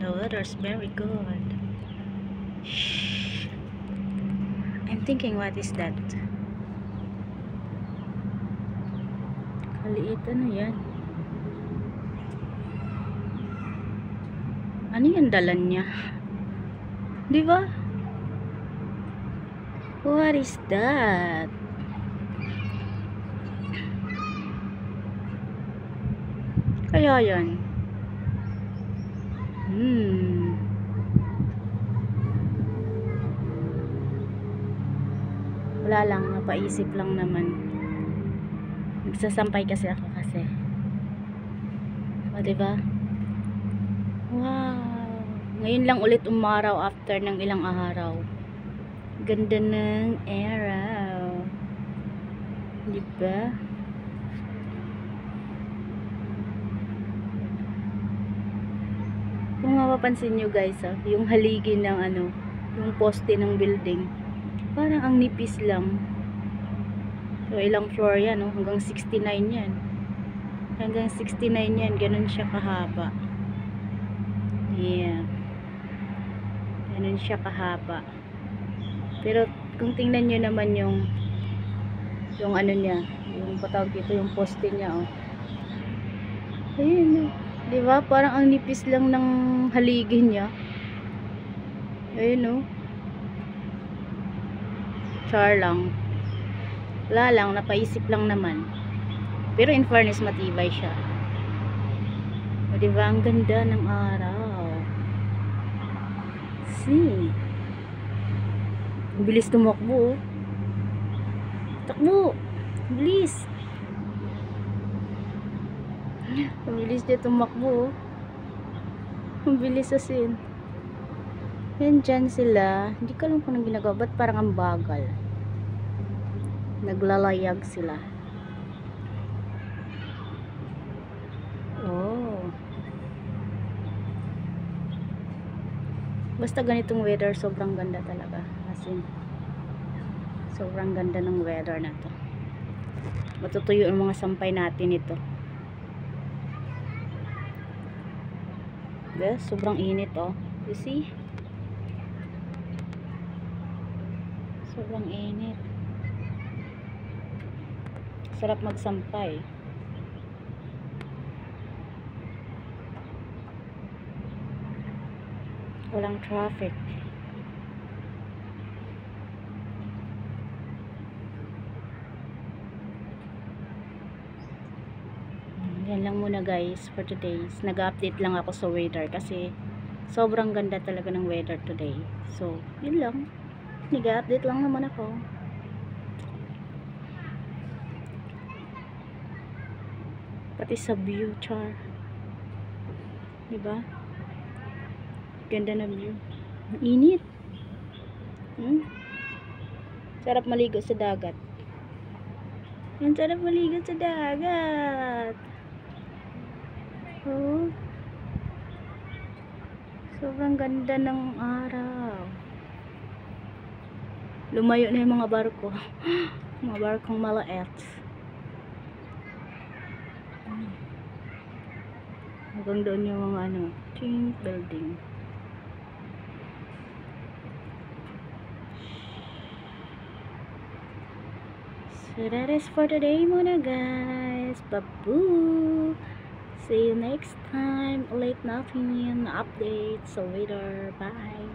The weather's very good. Shh. I'm thinking, what is that? Kaliit, ano yan? Ano yung dalan niya? Di ba? What is that? Kaya yan. Wala lang, napaisip lang naman. Nagsasampay kasi ako kasi. O, diba? Wow! Ngayon lang ulit umaraw after ng ilang araw. Ganda ng araw. Diba? Kung mapapansin nyo guys, yung haligi ng ano, yung poste ng building, parang ang nipis lang. So, ilang floor yan, no? Hanggang 69 yan. Hanggang 69 yan, ganun siya kahaba. Yeah. Ganun siya kahaba. Pero, kung tingnan nyo naman yung ano niya, yung patawag dito, yung poste niya, oh. Ayun, oh. Diba? Parang ang nipis lang ng haligi niya. Ayun, oh. Char lang. Wala lang, napaisip lang naman. Pero in fairness, matibay siya. O, diba? Ang ganda ng araw. See? Ang bilis tumakbo, oh. Takbo! Bilis! Ang bilis niya tumakbo, oh. Ang bilis asin. Yan dyan sila. Hindi ko alam kung anong ginagawa. Ba't parang ang bagal? Naglalayag sila. Oh. Basta ganitong weather, sobrang ganda talaga. Asin. Sobrang ganda ng weather na to. Matutuyo ang mga sampay natin ito. Yes, sobrang init, oh. You see? Sobrang init. Sarap magsampay. Walang traffic. Yan lang muna guys for today. Nag-update lang ako sa weather kasi sobrang ganda talaga ng weather today. So, yun lang. Nag-update lang naman ako. Pati sa view, char. Diba? Ganda na view. Init. Sarap maligo sa dagat. Ang sarap maligo sa dagat. Oh. Sobrang ganda ng araw. Lumayo na yung mga barko. Mga barkong maliit. Hanggang doon yung mga ano, ting building. So that is for today muna guys. Babu! See you next time. Late nothing updates. So later. Bye.